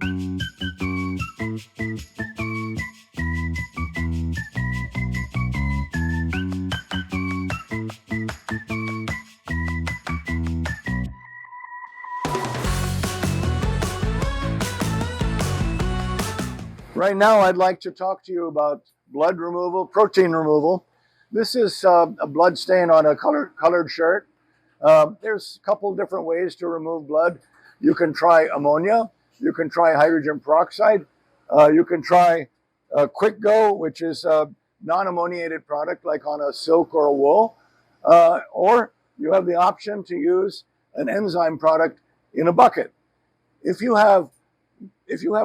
Right now, I'd like to talk to you about blood removal, protein removal. This is a blood stain on a colored shirt. There's a couple different ways to remove blood. You can try ammonia. You can try hydrogen peroxide. You can try Quick Go, which is a non-ammoniated product like on a silk or a wool. Or you have the option to use an enzyme product in a bucket. If you have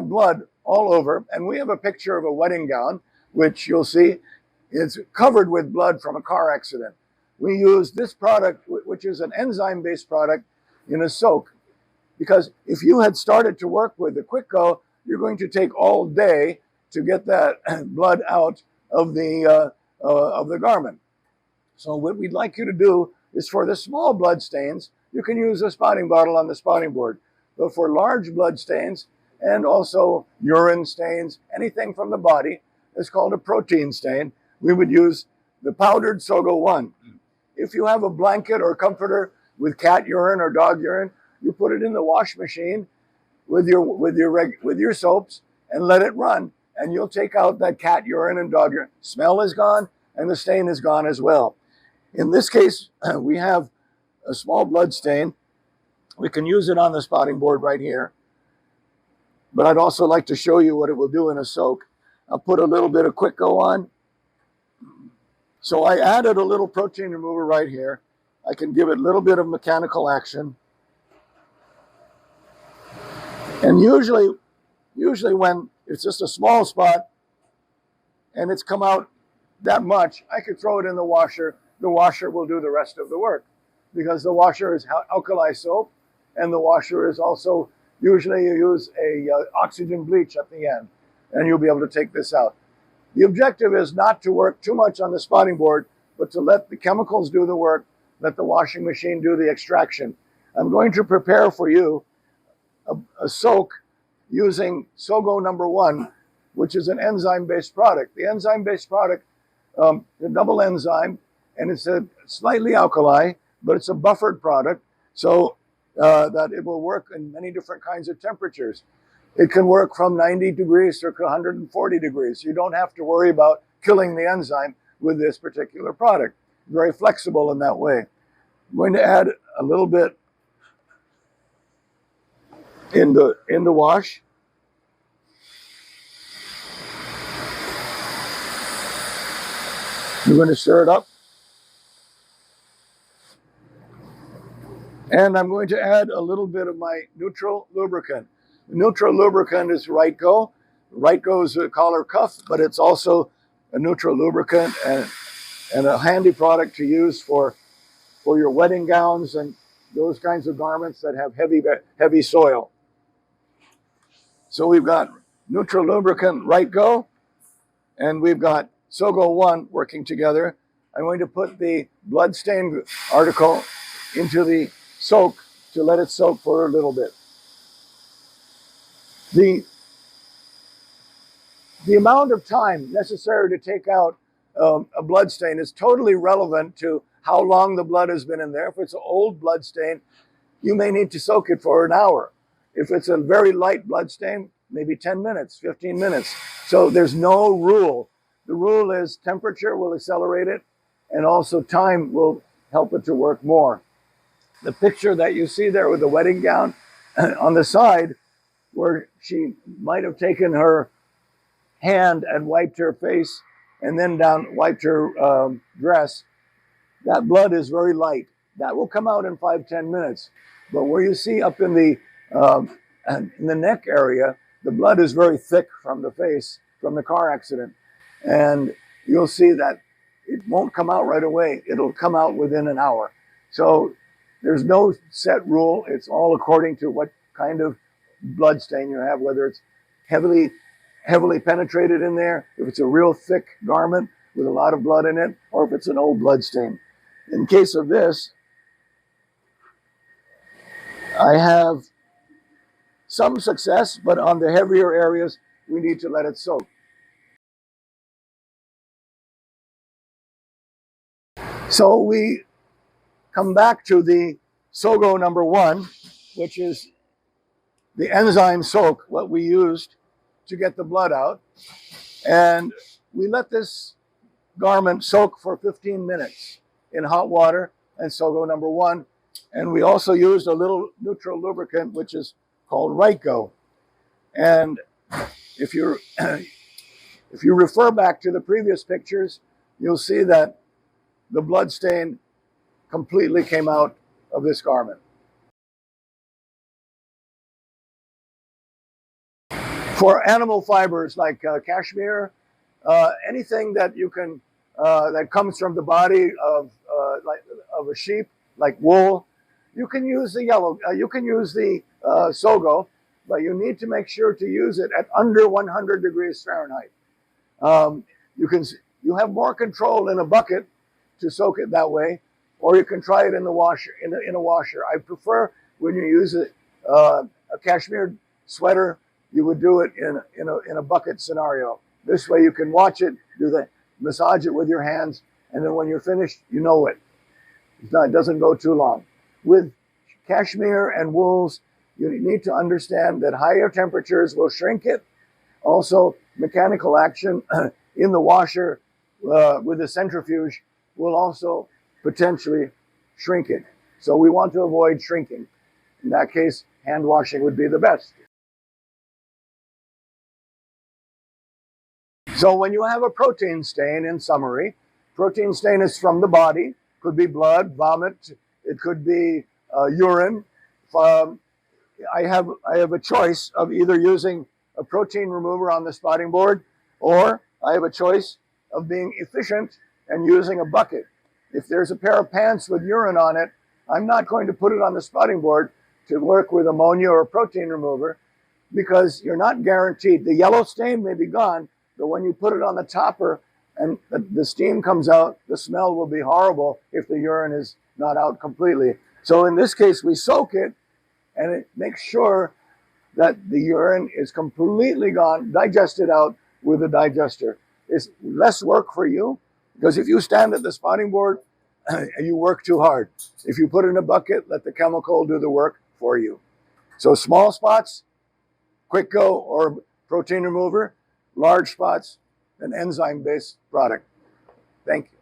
blood all over, and we have a picture of a wedding gown, which you'll see is covered with blood from a car accident. We use this product, which is an enzyme-based product, in a soak. Because if you had started to work with the Quick Go, you're going to take all day to get that blood out of the garment. So what we'd like you to do is, for the small blood stains, you can use a spotting bottle on the spotting board. But for large blood stains, and also urine stains, anything from the body, is called a protein stain. We would use the powdered Sogo 1. If you have a blanket or comforter with cat urine or dog urine, you put it in the wash machine with your soaps and let it run, and you'll take out that cat urine and dog urine. Smell is gone, and the stain is gone as well. In this case, we have a small blood stain. We can use it on the spotting board right here. But I'd also like to show you what it will do in a soak. I'll put a little bit of Quick Go on. So I added a little protein remover right here. I can give it a little bit of mechanical action. And usually when it's just a small spot and it's come out that much, I could throw it in the washer. The washer will do the rest of the work, because the washer is alkali soap, and the washer is also, usually you use a oxygen bleach at the end, and you'll be able to take this out. The objective is not to work too much on the spotting board, but to let the chemicals do the work, let the washing machine do the extraction. I'm going to prepare for you a soak using Sogo number 1, which is an enzyme-based product. The enzyme-based product, a double enzyme, and it's a slightly alkali, but it's a buffered product, so that it will work in many different kinds of temperatures. It can work from 90 degrees to 140 degrees. You don't have to worry about killing the enzyme with this particular product. Very flexible in that way. I'm going to add a little bit in the wash. I'm going to stir it up. And I'm going to add a little bit of my neutral lubricant. The neutral lubricant is Right Go. Right Go is a collar cuff, but it's also a neutral lubricant and a handy product to use for your wedding gowns and those kinds of garments that have heavy soil. So we've got neutral lubricant Right Go, and we've got Sogo 1 working together. I'm going to put the blood stain article into the soak to let it soak for a little bit. The amount of time necessary to take out a blood stain is totally relevant to how long the blood has been in there. If it's an old blood stain, you may need to soak it for an hour. If it's a very light blood stain, maybe 10 minutes, 15 minutes. So there's no rule. The rule is temperature will accelerate it, and also time will help it to work more. The picture that you see there with the wedding gown on the side, where she might have taken her hand and wiped her face and then wiped her dress, that blood is very light. That will come out in 5-10 minutes. But where you see up in the neck area, the blood is very thick from the face, from the car accident. And you'll see that it won't come out right away. It'll come out within an hour. So there's no set rule. It's all according to what kind of blood stain you have, whether it's heavily penetrated in there, if it's a real thick garment with a lot of blood in it, or if it's an old blood stain. In case of this, I have some success, but on the heavier areas, we need to let it soak. So we come back to the SOGO number 1, which is the enzyme soak, what we used to get the blood out. And we let this garment soak for 15 minutes in hot water and SOGO number 1. And we also used a little neutral lubricant, which is called Ryco. And if you refer back to the previous pictures, you'll see that the blood stain completely came out of this garment. For animal fibers like cashmere, anything that you can that comes from the body of a sheep, like wool, you can use the yellow. You can use the SOGO, but you need to make sure to use it at under 100 degrees Fahrenheit. You have more control in a bucket to soak it that way, or you can try it in the washer in a washer. I prefer when you use a cashmere sweater, you would do it in a bucket scenario. This way you can watch it, massage it with your hands, and then when you're finished, you know it. It doesn't go too long. With cashmere and wools, you need to understand that higher temperatures will shrink it. Also, mechanical action in the washer with the centrifuge will also potentially shrink it. So we want to avoid shrinking. In that case, hand washing would be the best. So when you have a protein stain, in summary, protein stain is from the body, could be blood, vomit, it could be urine. I have a choice of either using a protein remover on the spotting board, or I have a choice of being efficient and using a bucket. If there's a pair of pants with urine on it, I'm not going to put it on the spotting board to work with ammonia or protein remover, because you're not guaranteed. The yellow stain may be gone, but when you put it on the topper and the steam comes out, the smell will be horrible if the urine is not out completely. So in this case, we soak it, and it makes sure that the urine is completely gone, digested out with a digester. It's less work for you, because if you stand at the spotting board, you work too hard. If you put it in a bucket, let the chemical do the work for you. So small spots, Quick Go or protein remover. Large spots, an enzyme-based product. Thank you.